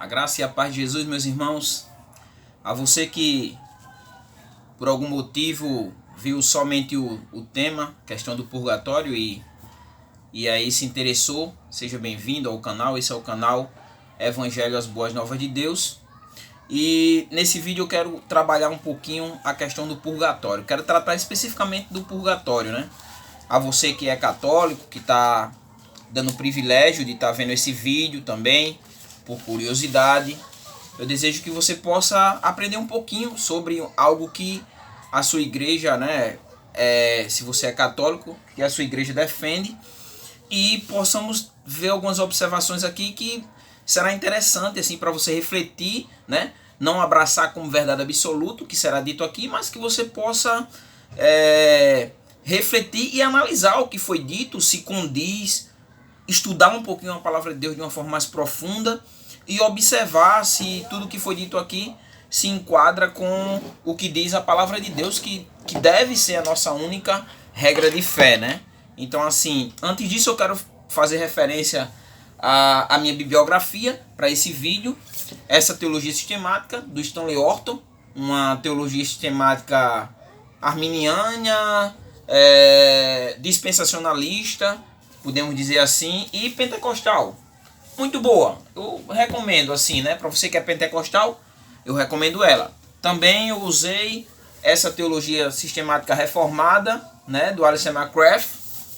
A graça e a paz de Jesus, meus irmãos. A você que por algum motivo viu somente o tema, questão do purgatório, e aí se interessou, seja bem-vindo ao canal. Esse é o canal Evangelho as Boas Novas de Deus. E nesse vídeo eu quero trabalhar um pouquinho a questão do purgatório. Quero tratar especificamente do purgatório, né? A você que é católico, que está dando o privilégio de estar vendo esse vídeo também, por curiosidade, eu desejo que você possa aprender um pouquinho sobre algo que a sua igreja, né, se você é católico, que a sua igreja defende, e possamos ver algumas observações aqui que será interessante assim para você refletir, né, não abraçar como verdade absoluta o que será dito aqui, mas que você possa refletir e analisar o que foi dito, se condiz, estudar um pouquinho a palavra de Deus de uma forma mais profunda e observar se tudo que foi dito aqui se enquadra com o que diz a palavra de Deus, que deve ser a nossa única regra de fé, né? Então, assim, antes disso eu quero fazer referência à minha bibliografia para esse vídeo. Essa teologia sistemática do Stanley Orton, uma teologia sistemática arminiana, dispensacionalista, podemos dizer assim, e pentecostal. Muito boa, eu recomendo assim, né? Para você que é pentecostal, eu recomendo ela. Também eu usei essa teologia sistemática reformada, né, do Alistair McGrath,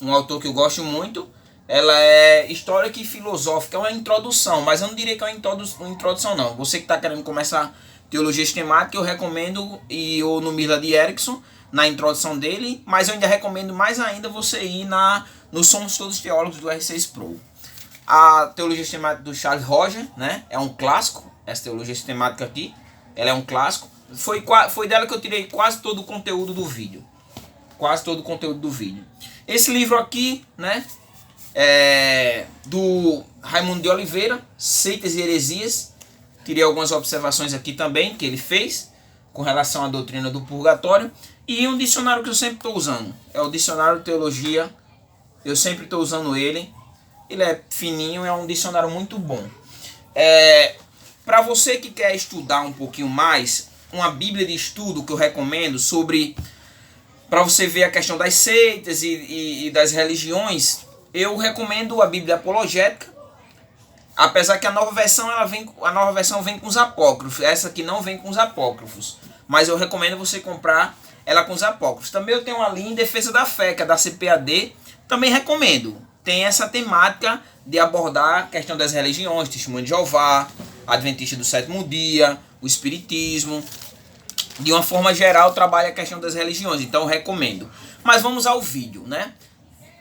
um autor que eu gosto muito. Ela é histórica e filosófica, é uma introdução, mas eu não diria que é uma introdução não. Você que está querendo começar teologia sistemática, eu recomendo ir ou no Millard Erickson, na introdução dele, mas eu ainda recomendo mais ainda você ir no Somos Todos Teólogos do R6 Pro. A teologia sistemática do Charles Roger, né, é um clássico. Essa teologia sistemática aqui, ela é um clássico. Foi dela que eu tirei quase todo o conteúdo do vídeo. Quase todo o conteúdo do vídeo. Esse livro aqui, né, é do Raimundo de Oliveira, Seitas e Heresias. Tirei algumas observações aqui também que ele fez com relação à doutrina do purgatório. E um dicionário que eu sempre estou usando. É o Dicionário de Teologia. Eu sempre estou usando ele. Ele é fininho, é um dicionário muito bom. Para você que quer estudar um pouquinho mais, uma bíblia de estudo que eu recomendo sobre, para você ver a questão das seitas e das religiões, eu recomendo a Bíblia Apologética. Apesar que a nova versão vem com os apócrifos, essa aqui não vem com os apócrifos, mas eu recomendo você comprar ela com os apócrifos. Também eu tenho ali Em Defesa da Fé, que é da CPAD, também recomendo. Tem essa temática de abordar a questão das religiões, Testemunho de Jeová, Adventista do Sétimo Dia, o Espiritismo. De uma forma geral, trabalha a questão das religiões, então eu recomendo. Mas vamos ao vídeo, né?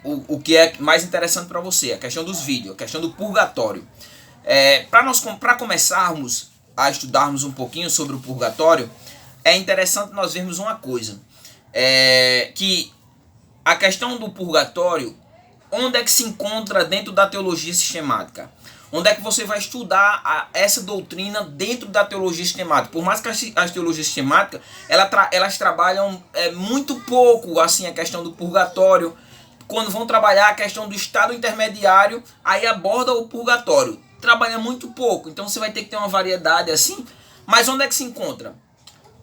O que é mais interessante para você, a questão dos vídeos, a questão do purgatório. Para começarmos a estudarmos um pouquinho sobre o purgatório, é interessante nós vermos uma coisa. Que a questão do purgatório, onde é que se encontra dentro da teologia sistemática? Onde é que você vai estudar essa doutrina dentro da teologia sistemática? Por mais que as teologias sistemáticas, elas trabalham muito pouco assim a questão do purgatório. Quando vão trabalhar a questão do estado intermediário, aí aborda o purgatório. Trabalha muito pouco, então você vai ter que ter uma variedade assim. Mas onde é que se encontra?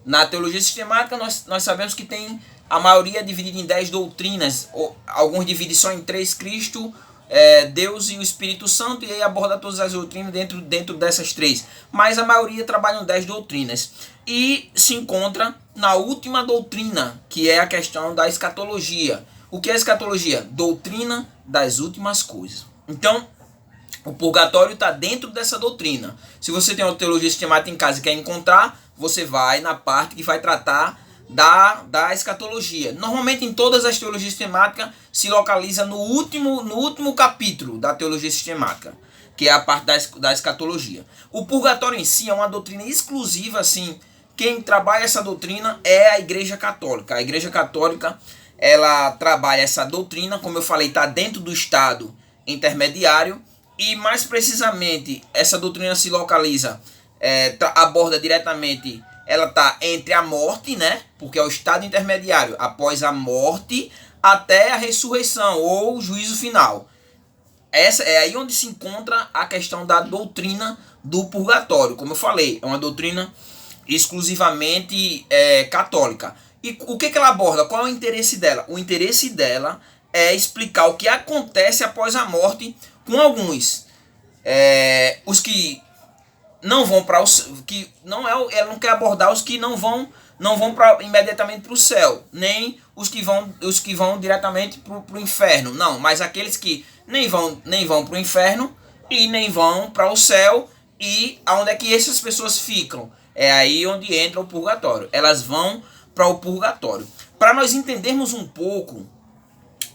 Na teologia sistemática nós sabemos que tem a maioria dividida em 10 doutrinas, alguns dividem só em 3, Cristo, Deus e o Espírito Santo, e aí aborda todas as doutrinas dentro dessas 3. Mas a maioria trabalham 10 doutrinas. E se encontra na última doutrina, que é a questão da escatologia. O que é a escatologia? Doutrina das últimas coisas. Então, o purgatório está dentro dessa doutrina. Se você tem uma teologia sistemática em casa e quer encontrar, você vai na parte que vai tratar da escatologia. Normalmente em todas as teologias sistemáticas se localiza no último capítulo da teologia sistemática, que é a parte da escatologia. O purgatório em si é uma doutrina exclusiva, assim, quem trabalha essa doutrina é a Igreja Católica. A Igreja Católica, ela trabalha essa doutrina, como eu falei, está dentro do estado intermediário, e mais precisamente essa doutrina se localiza, aborda diretamente, ela está entre a morte, né? Porque é o estado intermediário, após a morte até a ressurreição ou o juízo final. essa é aí onde se encontra a questão da doutrina do purgatório. Como eu falei, é uma doutrina exclusivamente católica. E o que ela aborda? Qual é o interesse dela? O interesse dela é explicar o que acontece após a morte com alguns. Os que não vão para o que não é, ela não quer abordar os que não vão imediatamente para o céu, nem os que vão diretamente para o inferno. Não, mas aqueles que nem vão para o inferno e nem vão para o céu. E aonde é que essas pessoas ficam? É aí onde entra o purgatório. Elas vão para o purgatório. Para nós entendermos um pouco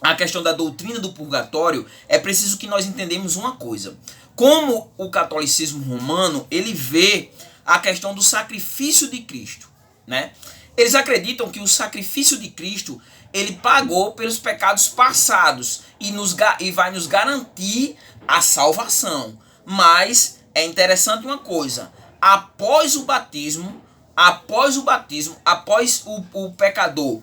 a questão da doutrina do purgatório, é preciso que nós entendamos uma coisa. Como o catolicismo romano, ele vê a questão do sacrifício de Cristo, né? Eles acreditam que o sacrifício de Cristo, ele pagou pelos pecados passados e vai nos garantir a salvação. Mas é interessante uma coisa, após o batismo, após o pecador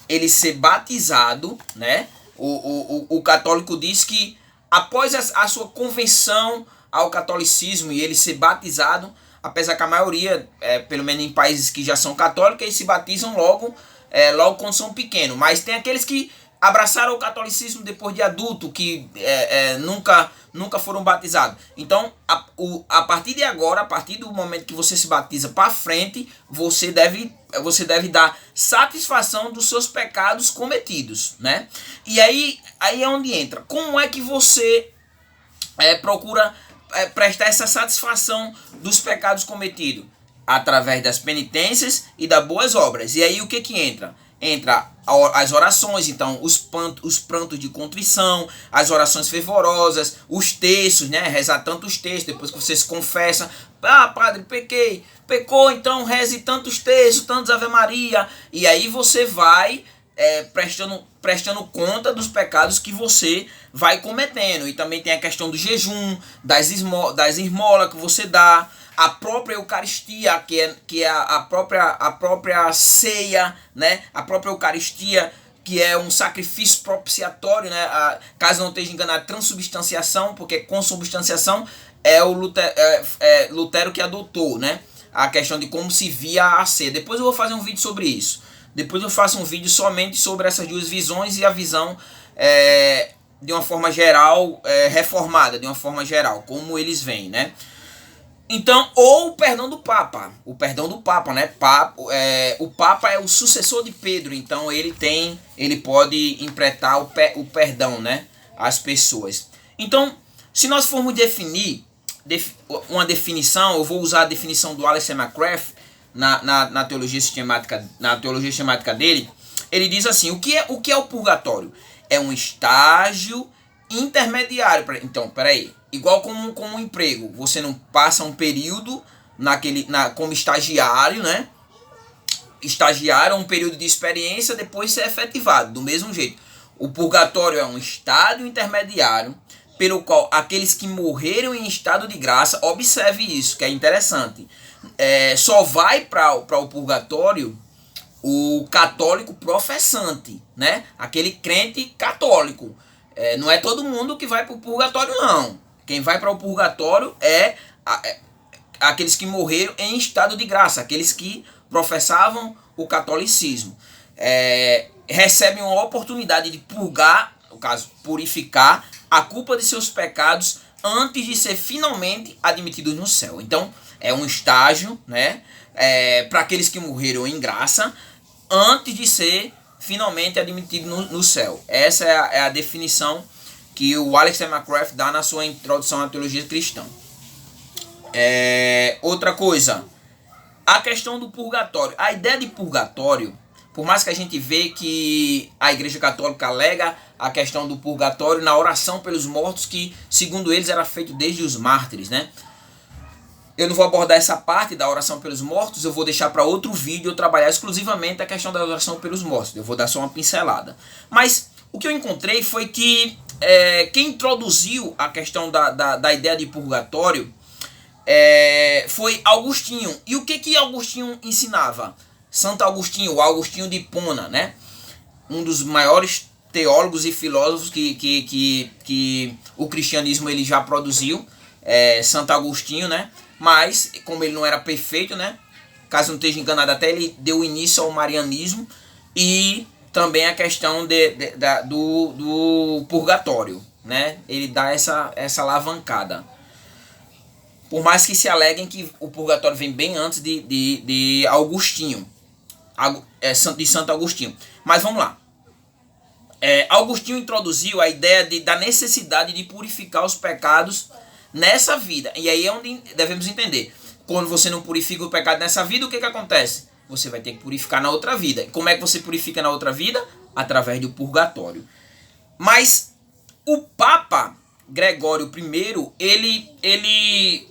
ele ser batizado, né? O católico diz que após a sua conversão ao catolicismo e ele ser batizado, apesar que a maioria, pelo menos em países que já são católicos, eles se batizam logo quando são pequenos. Mas tem aqueles que abraçaram o catolicismo depois de adulto, que nunca foram batizados. Então, a partir de agora, a partir do momento que você se batiza para frente, você deve dar satisfação dos seus pecados cometidos, né? E aí é onde entra. Como é que você procura prestar essa satisfação dos pecados cometidos? Através das penitências e das boas obras. E aí o que entra? Entra as orações, então os prantos de contrição, as orações fervorosas, os textos, né? Rezar tantos textos, depois que você se confessa, padre, pecou, então reze tantos textos, tantos Ave Maria, e aí você vai prestando conta dos pecados que você vai cometendo. E também tem a questão do jejum, das esmolas que você dá, a própria Eucaristia, que é a própria ceia, né? A própria Eucaristia, que é um sacrifício propiciatório, né? Caso não esteja enganado, transubstanciação, porque consubstanciação é o Lutero que adotou, né? A questão de como se via a ceia. Depois eu vou fazer um vídeo sobre isso. Depois eu faço um vídeo somente sobre essas duas visões e a visão de uma forma geral, reformada, de uma forma geral, como eles veem, né? Então, ou o perdão do Papa, né? O Papa é o sucessor de Pedro, então ele pode emprestar o perdão, né, às pessoas. Então, se nós formos definir uma definição, eu vou usar a definição do Alistair McGrath na teologia sistemática dele. Ele diz assim: o que é o purgatório? É um estágio intermediário. Então, peraí. Igual como um emprego, você não passa um período como estagiário, né? Estagiário é um período de experiência, depois ser efetivado. Do mesmo jeito, o purgatório é um estágio intermediário pelo qual aqueles que morreram em estado de graça, observe isso, que é interessante, só vai para o purgatório o católico professante, né? Aquele crente católico. Não é todo mundo que vai para o purgatório, não. Quem vai para o purgatório é aqueles que morreram em estado de graça, aqueles que professavam o catolicismo. Recebem uma oportunidade de purgar, no caso, purificar a culpa de seus pecados antes de ser finalmente admitidos no céu. Então, é um estágio, né, para aqueles que morreram em graça antes de ser finalmente admitido no céu. Essa é a definição que o Alistair McGrath dá na sua introdução à teologia cristã. Outra coisa, a questão do purgatório. A ideia de purgatório, por mais que a gente vê que a Igreja Católica alega a questão do purgatório na oração pelos mortos, que segundo eles era feito desde os mártires, né? Eu não vou abordar essa parte da oração pelos mortos, eu vou deixar para outro vídeo eu trabalhar exclusivamente a questão da oração pelos mortos. Eu vou dar só uma pincelada. Mas o que eu encontrei foi que quem introduziu a questão da ideia de purgatório foi Agostinho. E o que Agostinho ensinava? Santo Agostinho, o Agostinho de Hipona, né? Um dos maiores teólogos e filósofos que o cristianismo ele já produziu, Santo Agostinho, né? Mas, como ele não era perfeito, né? Caso não esteja enganado, até ele deu início ao marianismo, e também a questão do purgatório, né? Ele dá essa alavancada. Por mais que se aleguem que o purgatório vem bem antes de Agostinho, de Santo Agostinho. Mas vamos lá. Agostinho introduziu a ideia da necessidade de purificar os pecados nessa vida. E aí é onde devemos entender. Quando você não purifica o pecado nessa vida, o que acontece? Você vai ter que purificar na outra vida. Como é que você purifica na outra vida? Através do purgatório. Mas o Papa Gregório I, ele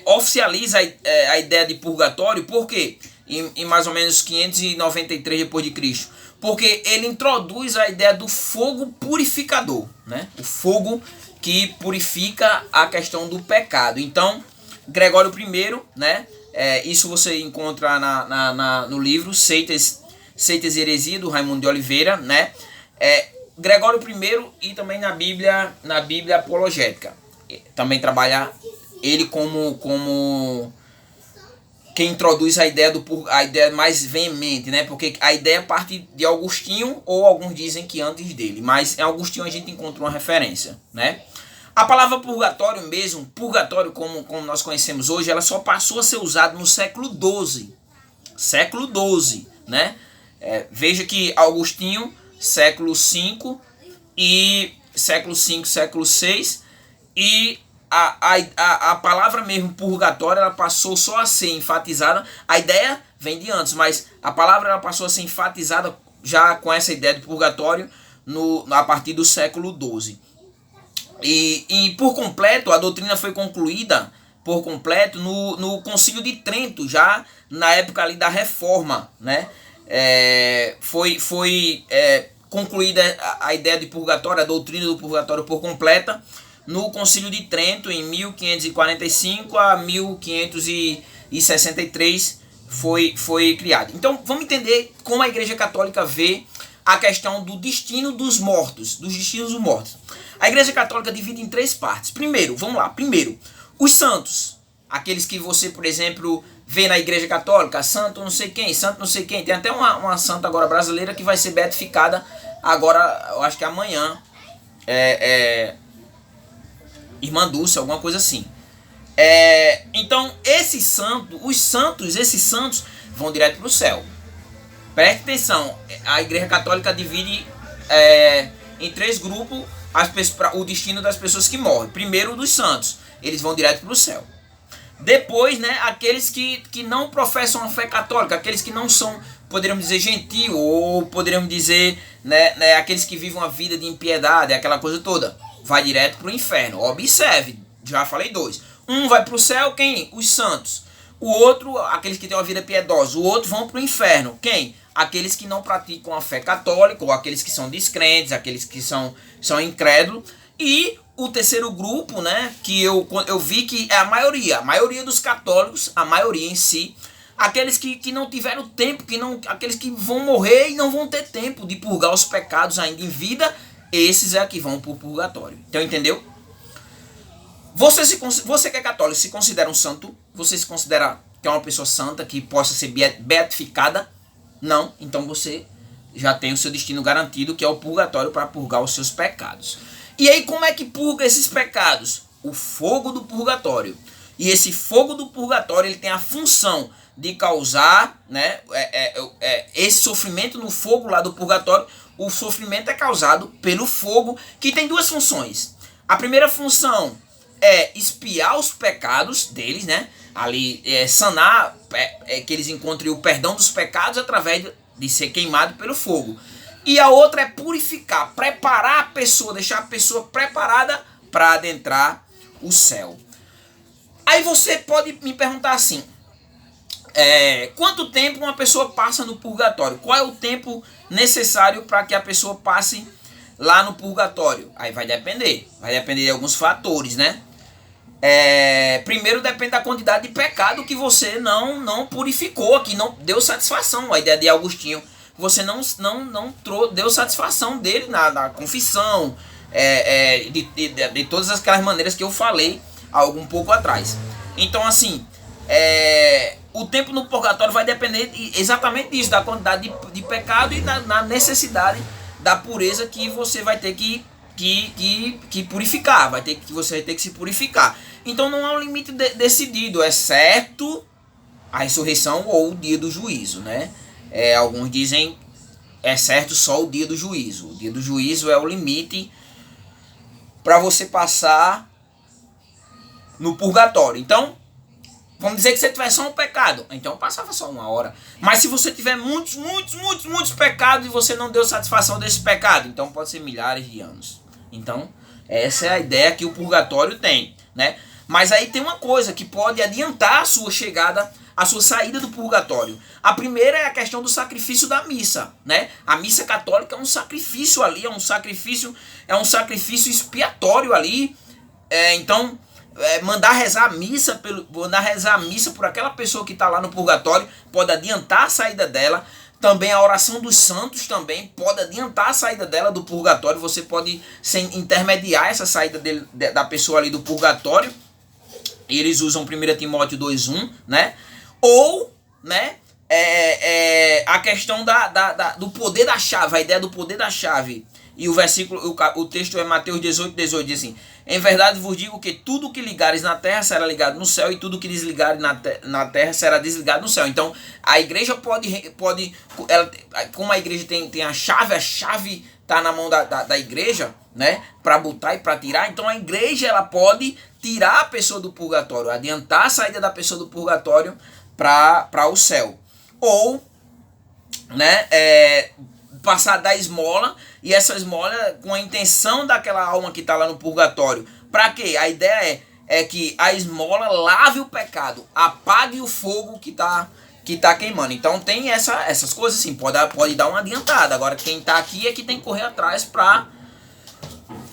oficializa a ideia de purgatório. Por quê? Em mais ou menos 593 d.C. Porque ele introduz a ideia do fogo purificador, né? O fogo que purifica a questão do pecado. Então, Gregório I, né? Isso você encontra no livro Seitas e Heresia, do Raimundo de Oliveira, né? Gregório I e também na Bíblia Apologética. Também trabalha ele como quem introduz a ideia mais veemente, né? Porque a ideia parte de Agostinho, ou alguns dizem que antes dele, mas em Agostinho a gente encontrou uma referência, né? A palavra purgatório mesmo, purgatório como nós conhecemos hoje, ela só passou a ser usada no século XII. Século XII, né? Veja que Agostinho, século V, e século V, século VI, e a palavra mesmo purgatório, ela passou só a ser enfatizada. A ideia vem de antes, mas a palavra ela passou a ser enfatizada já com essa ideia de purgatório a partir do século XII. E por completo, a doutrina foi concluída por completo no Concílio de Trento, já na época ali da Reforma, né? Foi concluída a ideia de purgatório, a doutrina do purgatório por completa, no Concílio de Trento, em 1545 a 1563 foi criado. Então, vamos entender como a Igreja Católica vê a questão do destino dos mortos, dos destinos dos mortos. A Igreja Católica divide em 3 partes. Primeiro, vamos lá. Primeiro, os santos. Aqueles que você, por exemplo, vê na Igreja Católica, santo não sei quem, santo não sei quem. Tem até uma santa agora brasileira que vai ser beatificada agora, eu acho que amanhã. Irmã Dulce, alguma coisa assim. Então, esses santos vão direto para o céu. Preste atenção, a Igreja Católica divide em 3 grupos o destino das pessoas que morrem. Primeiro, dos santos, eles vão direto para o céu. Depois, né, aqueles que não professam a fé católica, aqueles que não são, poderíamos dizer, gentil, ou poderíamos dizer, né, aqueles que vivem uma vida de impiedade, aquela coisa toda, vai direto para o inferno. Observe, já falei 2. Um vai para o céu, quem? Os santos. O outro, aqueles que têm uma vida piedosa. O outro vão para o inferno. Quem? Aqueles que não praticam a fé católica, ou aqueles que são descrentes, aqueles que são incrédulos. E o terceiro grupo, né, que eu vi que é a maioria dos católicos, a maioria em si, aqueles que não tiveram tempo, aqueles que vão morrer e não vão ter tempo de purgar os pecados ainda em vida, esses é que vão para o purgatório. Então, entendeu? Você que é católico se considera um santo? Você se considera que é uma pessoa santa, que possa ser beatificada? Não, então você já tem o seu destino garantido, que é o purgatório, para purgar os seus pecados. E aí, como é que purga esses pecados? O fogo do purgatório. E esse fogo do purgatório, ele tem a função de causar, né, esse sofrimento no fogo lá do purgatório. O sofrimento é causado pelo fogo, que tem 2 funções. A primeira função é expiar os pecados deles, né? Ali sanar, que eles encontrem o perdão dos pecados através de ser queimado pelo fogo. E a outra é purificar, preparar a pessoa, deixar a pessoa preparada para adentrar o céu. Aí você pode me perguntar assim, quanto tempo uma pessoa passa no purgatório? Qual é o tempo necessário para que a pessoa passe lá no purgatório? Aí vai depender de alguns fatores, né? Primeiro depende da quantidade de pecado que você não purificou, que não deu satisfação. A ideia de Agostinho deu satisfação dele na confissão, de todas aquelas maneiras que eu falei algum pouco atrás. Então assim, o tempo no purgatório vai depender exatamente disso, da quantidade de pecado e da necessidade da pureza que você vai ter que purificar, você vai ter que se purificar. Então não há um limite decidido, exceto a ressurreição ou o dia do juízo, né? Alguns dizem é certo só o dia do juízo. O dia do juízo é o limite para você passar no purgatório. Então, vamos dizer que você tiver só um pecado, então passava só 1 hora. Mas se você tiver muitos pecados e você não deu satisfação desse pecado, então pode ser milhares de anos. Então, essa é a ideia que o purgatório tem, né? Mas aí tem uma coisa que pode adiantar a sua chegada, a sua saída do purgatório. A primeira é a questão do sacrifício da missa, né? A missa católica é um sacrifício ali, é um sacrifício expiatório ali. Então, mandar rezar a missa por aquela pessoa que está lá no purgatório pode adiantar a saída dela. Também a oração dos santos também pode adiantar a saída dela do purgatório. Você pode intermediar essa saída da pessoa ali do purgatório. E eles usam 1 Timóteo 2:1, né? Ou, né, a questão do poder da chave, a ideia do poder da chave. E o texto é Mateus 18:18, diz assim: em verdade vos digo que tudo que ligares na terra será ligado no céu, e tudo que desligares na terra será desligado no céu. Então a igreja como a igreja tem a chave está na mão da igreja, né, para botar e para tirar. Então a igreja ela pode tirar a pessoa do purgatório, adiantar a saída da pessoa do purgatório para o céu. Ou, né, passar da esmola, e essa esmola com a intenção daquela alma que está lá no purgatório. Para quê? A ideia é que a esmola lave o pecado, apague o fogo que tá queimando. Então tem essas coisas assim, pode dar uma adiantada. Agora quem está aqui é que tem que correr atrás para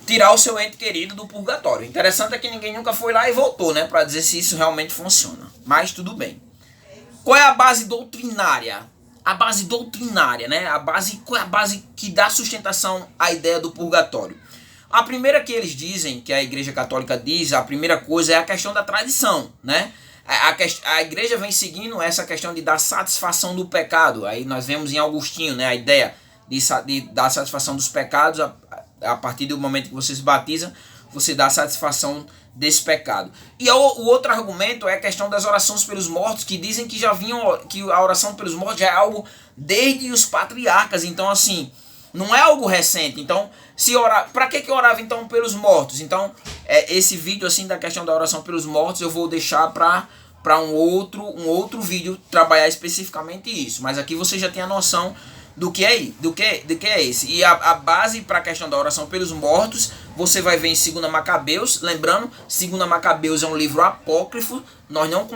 tirar o seu ente querido do purgatório. Interessante é que ninguém nunca foi lá e voltou, né, para dizer se isso realmente funciona. Mas tudo bem. Qual é a base doutrinária? A base doutrinária, né? Qual é a base que dá sustentação à ideia do purgatório? A primeira que eles dizem, que a Igreja Católica diz, a primeira coisa é a questão da tradição, né? A igreja vem seguindo essa questão de dar satisfação do pecado. Aí nós vemos em Agostinho, né, a ideia de dar satisfação dos pecados. A partir do momento que você se batiza, você dá satisfação desse pecado. E o outro argumento é a questão das orações pelos mortos, que dizem que que a oração pelos mortos já é algo desde os patriarcas. Então assim, não é algo recente. Então, para que orava então pelos mortos? Então, esse vídeo assim da questão da oração pelos mortos eu vou deixar para um outro vídeo trabalhar especificamente isso. Mas aqui você já tem a noção do que é esse. E a base para a questão da oração pelos mortos, você vai ver em 2 Macabeus. Lembrando, 2 Macabeus é um livro apócrifo. Nós não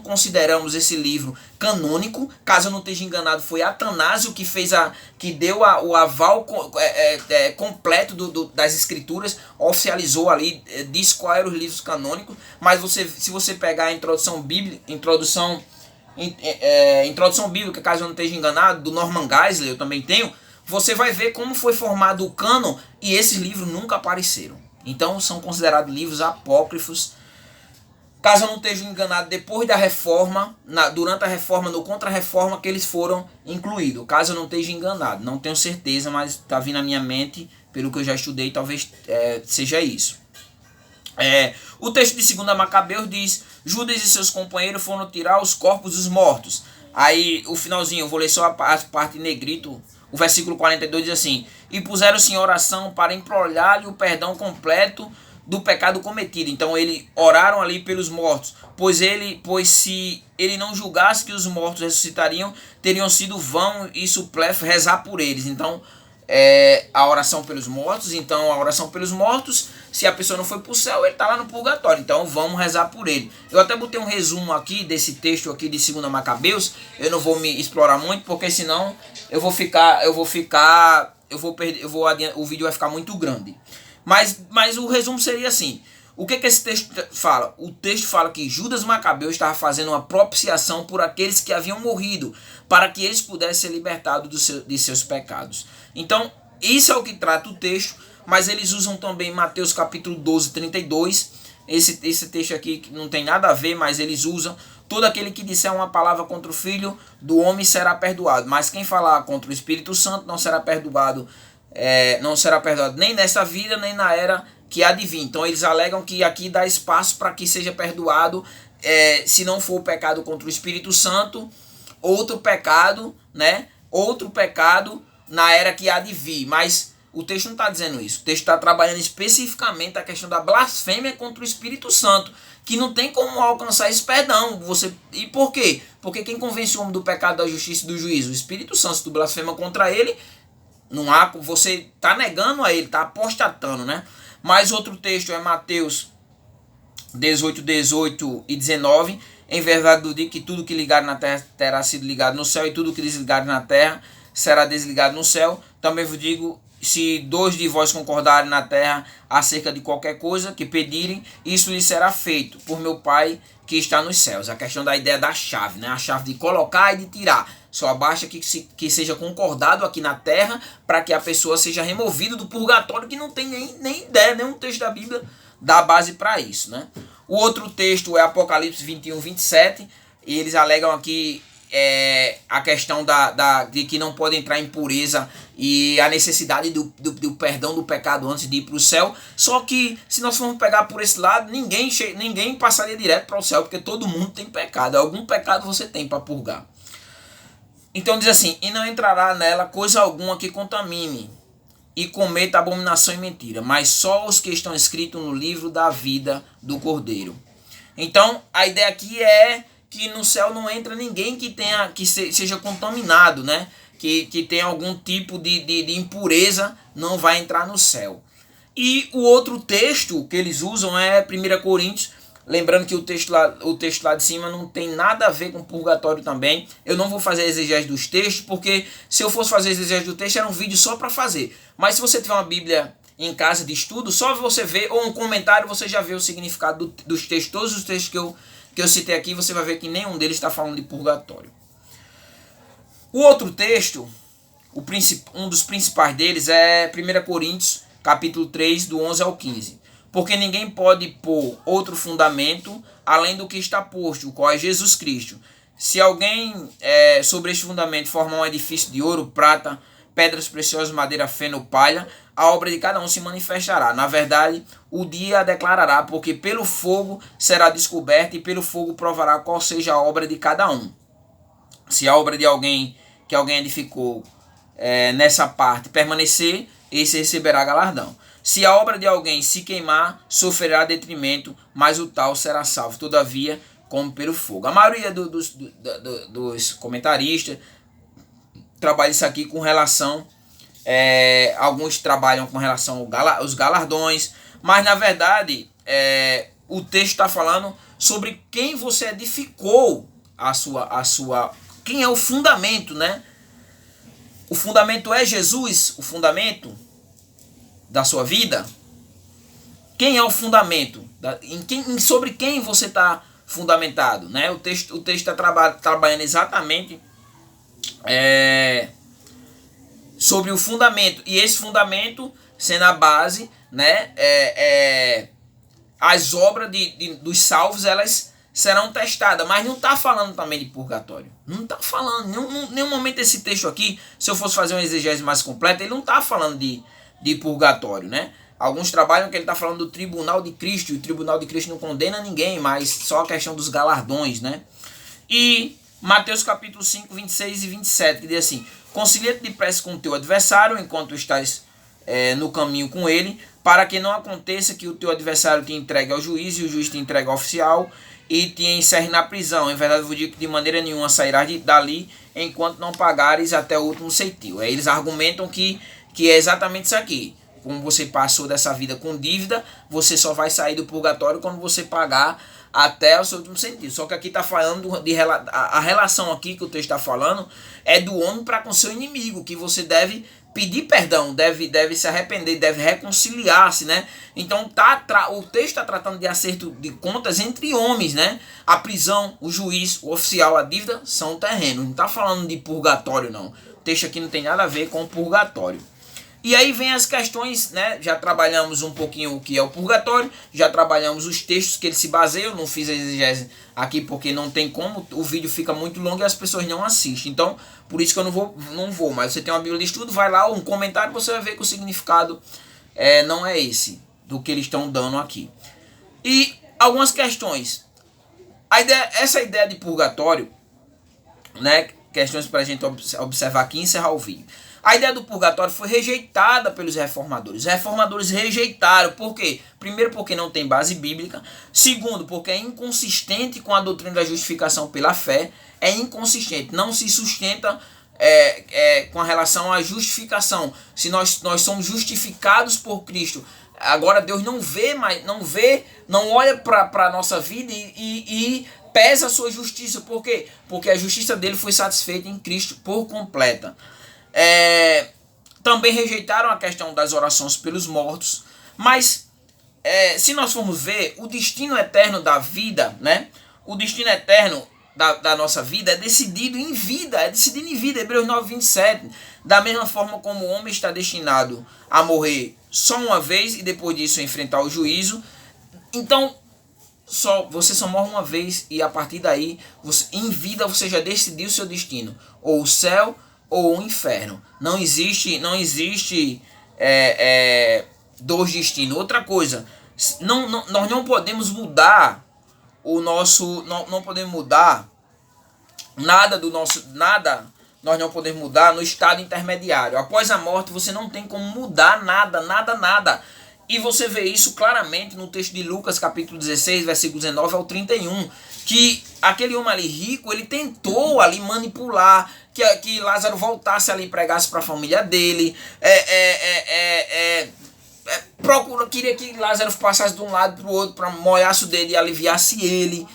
consideramos esse livro canônico. Caso eu não esteja enganado, foi Atanásio que deu o aval completo das escrituras, oficializou ali, disse quais eram os livros canônicos. Mas se você pegar a introdução bíblica, caso eu não esteja enganado, do Norman Geisler, eu também tenho, você vai ver como foi formado o cânon, e esses livros nunca apareceram. Então são considerados livros apócrifos. Caso eu não esteja enganado, depois da reforma, durante a reforma, no contra-reforma, que eles foram incluídos. Caso eu não esteja enganado, não tenho certeza, mas está vindo na minha mente, pelo que eu já estudei, talvez seja isso. O texto de 2 Macabeus diz: Judas e seus companheiros foram tirar os corpos dos mortos. Aí o finalzinho, eu vou ler só a parte em negrito. O versículo 42 diz assim: e puseram-se em oração para implorar-lhe o perdão completo do pecado cometido. Então eles oraram ali pelos mortos, pois se ele não julgasse que os mortos ressuscitariam, teriam sido vão e supléfio rezar por eles. Então a oração pelos mortos. Então a oração pelos mortos, se a pessoa não foi para o céu, ele está lá no purgatório, então vamos rezar por ele. Eu até botei um resumo aqui desse texto aqui de 2 Macabeus. Eu não vou me explorar muito, porque senão o vídeo vai ficar muito grande. Mas o resumo seria assim: O que esse texto fala? O texto fala que Judas Macabeu estava fazendo uma propiciação por aqueles que haviam morrido, para que eles pudessem ser libertados de seus pecados. Então, isso é o que trata o texto, mas eles usam também Mateus capítulo 12, 32. Esse texto aqui que não tem nada a ver, mas eles usam: todo aquele que disser uma palavra contra o Filho do Homem será perdoado, mas quem falar contra o Espírito Santo não será perdoado, nem nessa vida, nem na era que há de vir. Então eles alegam que aqui dá espaço para que seja perdoado, se não for o pecado contra o Espírito Santo, outro pecado, né? Outro pecado na era que há de vir. Mas o texto não está dizendo isso. O texto está trabalhando especificamente a questão da blasfêmia contra o Espírito Santo, que não tem como alcançar esse perdão. E por quê? Porque quem convence o homem do pecado, da justiça e do juízo? O Espírito Santo. Se tu blasfema contra ele, não há, você está negando a ele, está apostatando, né? Mais outro texto é Mateus 18, 18 e 19. Em verdade eu digo que tudo que ligado na terra terá sido ligado no céu, e tudo que desligado na terra será desligado no céu. Também vos digo, se 2 de vós concordarem na terra acerca de qualquer coisa que pedirem, isso lhes será feito por meu Pai que está nos céus. A questão da ideia da chave, né? A chave de colocar e de tirar. Só basta que seja concordado aqui na terra para que a pessoa seja removida do purgatório, que não tem nem ideia, nenhum texto da Bíblia dá base para isso, né? O outro texto é Apocalipse 21, 27, e eles alegam aqui a questão de que não pode entrar em impureza e a necessidade do perdão do pecado antes de ir para o céu. Só que se nós formos pegar por esse lado, ninguém passaria direto para o céu, porque todo mundo tem pecado. Algum pecado você tem para purgar. Então diz assim: e não entrará nela coisa alguma que contamine e cometa abominação e mentira, mas só os que estão escritos no livro da vida do Cordeiro. Então a ideia aqui é que no céu não entra ninguém que seja contaminado, né? Que tenha algum tipo de impureza, não vai entrar no céu. E o outro texto que eles usam é 1 Coríntios. Lembrando que o texto lá de cima não tem nada a ver com purgatório também. Eu não vou fazer exegese dos textos, porque se eu fosse fazer exegese do texto era um vídeo só para fazer. Mas se você tiver uma Bíblia em casa de estudo, só você ver, ou um comentário, você já vê o significado dos textos. Todos os textos que eu citei aqui, você vai ver que nenhum deles está falando de purgatório. O outro texto, um dos principais deles é 1 Coríntios, capítulo 3, do 11 ao 15. Porque ninguém pode pôr outro fundamento além do que está posto, o qual é Jesus Cristo. Se alguém sobre este fundamento formar um edifício de ouro, prata, pedras preciosas, madeira, feno, palha, a obra de cada um se manifestará. Na verdade, o dia a declarará, porque pelo fogo será descoberta, e pelo fogo provará qual seja a obra de cada um. Se a obra de alguém que alguém edificou nessa parte permanecer, esse receberá galardão. Se a obra de alguém se queimar, sofrerá detrimento, mas o tal será salvo, todavia, como pelo fogo. A maioria dos comentaristas trabalha isso aqui com relação, alguns trabalham com relação aos galardões, mas na verdade o texto está falando sobre quem você edificou quem é o fundamento, né? O fundamento é Jesus, o fundamento da sua vida. Quem é o fundamento? Sobre quem você está fundamentado, né? O texto está trabalhando exatamente sobre o fundamento, e esse fundamento sendo a base, né? As obras dos salvos, elas serão testadas, mas não está falando também de purgatório. Não está falando, em nenhum momento esse texto aqui, se eu fosse fazer uma exegese mais completa, ele não está falando de purgatório, né? Alguns trabalham que ele está falando do tribunal de Cristo, e o tribunal de Cristo não condena ninguém, mas só a questão dos galardões, né? E Mateus capítulo 5, 26 e 27, que diz assim: concilia-te depressa com o teu adversário, enquanto estás no caminho com ele, para que não aconteça que o teu adversário te entregue ao juiz, e o juiz te entregue ao oficial, e te encerre na prisão. Em verdade vos digo que de maneira nenhuma sairás dali, enquanto não pagares até o último ceitil. Eles argumentam que é exatamente isso aqui. Como você passou dessa vida com dívida, você só vai sair do purgatório quando você pagar até o seu último centavo. Só que aqui está falando a relação aqui que o texto está falando é do homem para com seu inimigo, que você deve pedir perdão, deve se arrepender, deve reconciliar-se, né? Então o texto está tratando de acerto de contas entre homens, né? A prisão, o juiz, o oficial, a dívida são terrenos. Não está falando de purgatório, não. O texto aqui não tem nada a ver com o purgatório. E aí vem as questões, né? Já trabalhamos um pouquinho o que é o purgatório, já trabalhamos os textos que ele se baseia. Eu não fiz a exegese aqui porque não tem como, o vídeo fica muito longo e as pessoas não assistem. Então, por isso que eu não vou. Mas você tem uma Bíblia de estudo, vai lá, um comentário, você vai ver que o significado não é esse do que eles estão dando aqui. E algumas questões. Essa ideia de purgatório, né? Questões para a gente observar aqui e encerrar o vídeo. A ideia do purgatório foi rejeitada pelos reformadores. Os reformadores rejeitaram. Por quê? Primeiro, porque não tem base bíblica. Segundo, porque é inconsistente com a doutrina da justificação pela fé. É inconsistente. Não se sustenta com relação à justificação. Se nós somos justificados por Cristo, agora Deus não olha para a nossa vida e pesa a sua justiça. Por quê? Porque a justiça dele foi satisfeita em Cristo por completa. Também rejeitaram a questão das orações pelos mortos, mas se nós formos ver, o destino eterno da vida, né? O destino eterno da nossa vida é decidido em vida, Hebreus 9:27. Da mesma forma como o homem está destinado a morrer só uma vez e depois disso enfrentar o juízo, então você só morre uma vez e a partir daí, em vida você já decidiu o seu destino, ou o céu ou o inferno. Não existe dois destinos. Outra coisa, nós não podemos mudar não podemos mudar nada nós não podemos mudar no estado intermediário. Após a morte você não tem como mudar nada. E você vê isso claramente no texto de Lucas capítulo 16, versículo 19 ao 31, que aquele homem ali rico, ele tentou ali manipular que Lázaro voltasse ali e pregasse para a família dele, queria que Lázaro passasse de um lado para o outro para molhasse o dedo e aliviasse ele.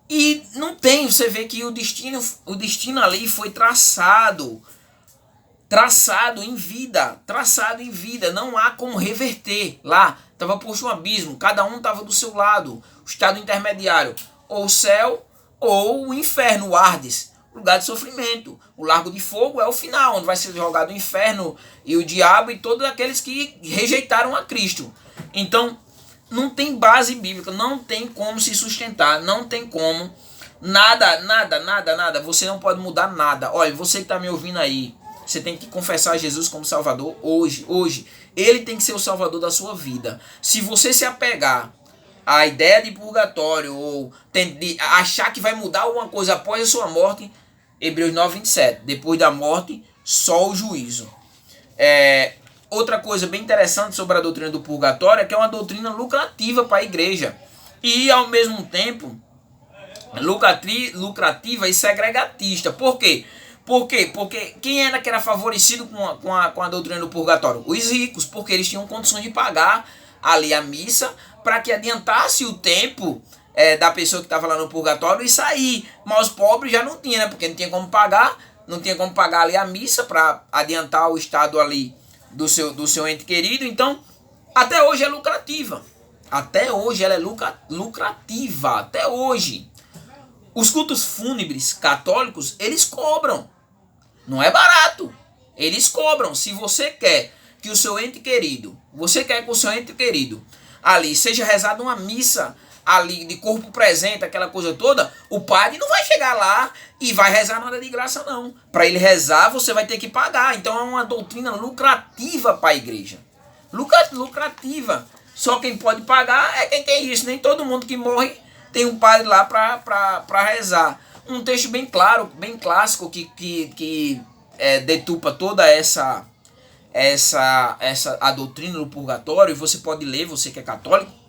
E não tem, você vê que o destino ali foi traçado em vida, não há como reverter. Lá estava posto um abismo, cada um estava do seu lado, o estado intermediário, ou o céu ou o inferno, o Hades, lugar de sofrimento. O lago de fogo é o final, onde vai ser jogado o inferno e o diabo e todos aqueles que rejeitaram a Cristo. Então não tem base bíblica, não tem como se sustentar, não tem como nada, você não pode mudar nada. Olha, você que está me ouvindo aí, você tem que confessar Jesus como Salvador hoje. Ele tem que ser o Salvador da sua vida. Se você se apegar à ideia de purgatório ou achar que vai mudar alguma coisa após a sua morte, Hebreus 9:27, depois da morte, só o juízo. Outra coisa bem interessante sobre a doutrina do purgatório é que é uma doutrina lucrativa para a igreja. E ao mesmo tempo, lucrativa e segregatista. Por quê? Porque quem era que era favorecido com a doutrina do purgatório? Os ricos, porque eles tinham condições de pagar ali a missa para que adiantasse o tempo da pessoa que estava lá no purgatório e sair. Mas os pobres já não tinham, né? Porque não tinha como pagar ali a missa para adiantar o estado ali do seu ente querido. Então, até hoje é lucrativa. Até hoje ela é lucrativa. Até hoje. Os cultos fúnebres católicos, eles cobram. Não é barato. Eles cobram. Se você quer que o seu ente querido, ali seja rezada uma missa ali de corpo presente, aquela coisa toda, o padre não vai chegar lá e vai rezar nada de graça, não. Para ele rezar, você vai ter que pagar. Então é uma doutrina lucrativa para a igreja. Lucrativa. Só quem pode pagar é quem tem isso. Nem todo mundo que morre tem um padre lá para rezar. Um texto bem claro, bem clássico, que detupa toda a doutrina do purgatório, e você pode ler, você que é católico,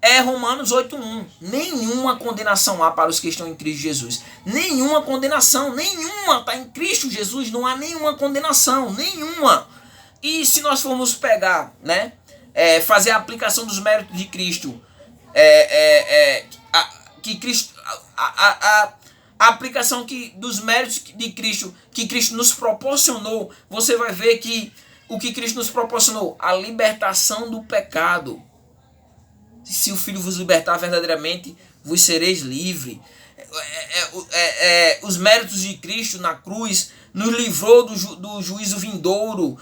é Romanos 8:1. Nenhuma condenação há para os que estão em Cristo Jesus. Nenhuma condenação, nenhuma. Está em Cristo Jesus, não há nenhuma condenação, nenhuma. E se nós formos pegar, né, fazer a aplicação dos méritos de Cristo, a aplicação dos méritos de Cristo, que Cristo nos proporcionou, você vai ver que O que Cristo nos proporcionou? A libertação do pecado. Se o Filho vos libertar verdadeiramente, vos sereis livres. Os méritos de Cristo na cruz nos livrou do juízo vindouro,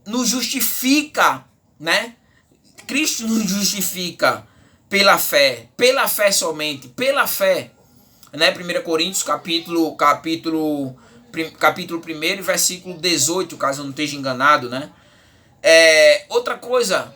nos justifica, né? Cristo nos justifica pela fé somente, pela fé, né? 1 Coríntios capítulo 1, versículo 18, caso eu não esteja enganado, né? Outra coisa,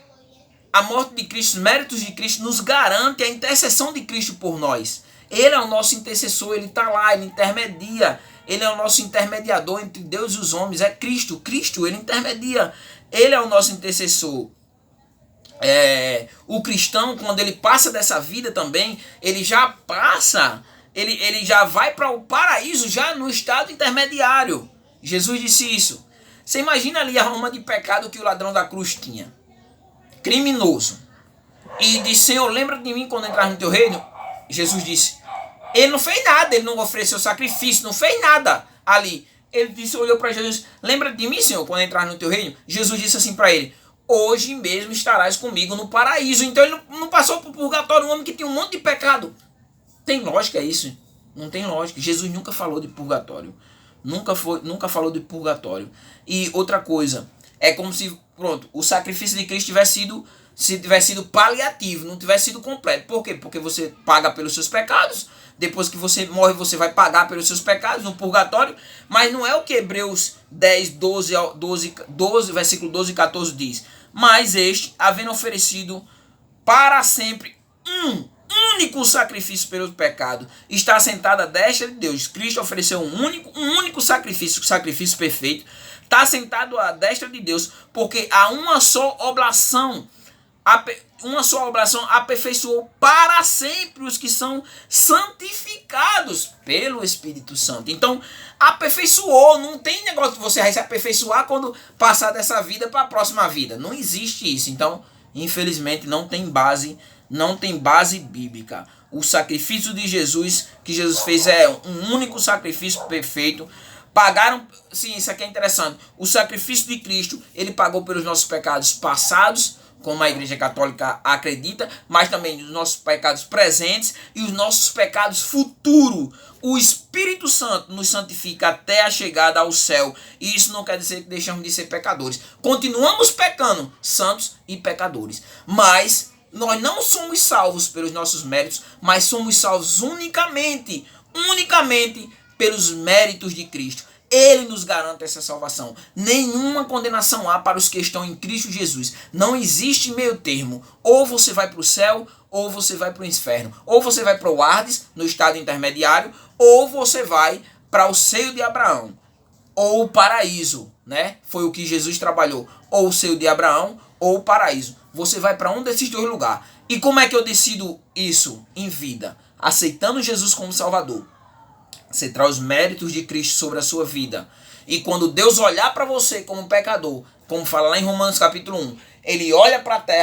a morte de Cristo, os méritos de Cristo nos garante a intercessão de Cristo por nós. Ele é o nosso intercessor, ele está lá, ele intermedia, ele é o nosso intermediador entre Deus e os homens, é Cristo, ele intermedia, ele é o nosso intercessor. O cristão, quando ele passa dessa vida também, ele já passa, ele já vai para o paraíso, já no estado intermediário. Jesus disse isso. Você imagina ali a alma de pecado que o ladrão da cruz tinha, criminoso, e disse: Senhor, lembra de mim quando entrar no teu reino. Jesus disse, ele não fez nada, ele não ofereceu sacrifício, não fez nada ali. Ele disse, olhou para Jesus: lembra de mim, Senhor, quando entrar no teu reino. Jesus disse assim para ele: hoje mesmo estarás comigo no paraíso. Então ele não passou por purgatório, um homem que tinha um monte de pecado. Tem lógica isso? Não tem lógica. Jesus nunca falou de purgatório. Nunca falou de purgatório. E outra coisa, é como se, pronto, o sacrifício de Cristo tivesse sido paliativo, não tivesse sido completo. Por quê? Porque você paga pelos seus pecados. Depois que você morre, você vai pagar pelos seus pecados no purgatório. Mas não é o que Hebreus 10, 12, versículo 12 e 14 diz. Mas este, havendo oferecido para sempre um único sacrifício pelo pecado, está sentado à destra de Deus. Cristo ofereceu um único sacrifício perfeito. Está sentado à destra de Deus, porque há uma só oblação aperfeiçoou para sempre os que são santificados pelo Espírito Santo. Então, aperfeiçoou. Não tem negócio de você vai se aperfeiçoar quando passar dessa vida para a próxima vida. Não existe isso. Então, infelizmente, não tem base bíblica. O sacrifício de Jesus, que Jesus fez, é um único sacrifício perfeito. Pagaram, sim, isso aqui é interessante. O sacrifício de Cristo, ele pagou pelos nossos pecados passados, como a Igreja Católica acredita, mas também os nossos pecados presentes e os nossos pecados futuros. O Espírito Santo nos santifica até a chegada ao céu. E isso não quer dizer que deixamos de ser pecadores. Continuamos pecando, santos e pecadores. Mas nós não somos salvos pelos nossos méritos, mas somos salvos unicamente pelos méritos de Cristo. Ele nos garante essa salvação. Nenhuma condenação há para os que estão em Cristo Jesus. Não existe meio termo. Ou você vai para o céu, ou você vai para o inferno. Ou você vai para o Hades, no estado intermediário, ou você vai para o seio de Abraão. Ou o paraíso, né? Foi o que Jesus trabalhou. Ou o seio de Abraão, ou o paraíso. Você vai para um desses dois lugares. E como é que eu decido isso em vida? Aceitando Jesus como Salvador. Você traz os méritos de Cristo sobre a sua vida. E quando Deus olhar para você como pecador, como fala lá em Romanos capítulo 1, ele olha para a terra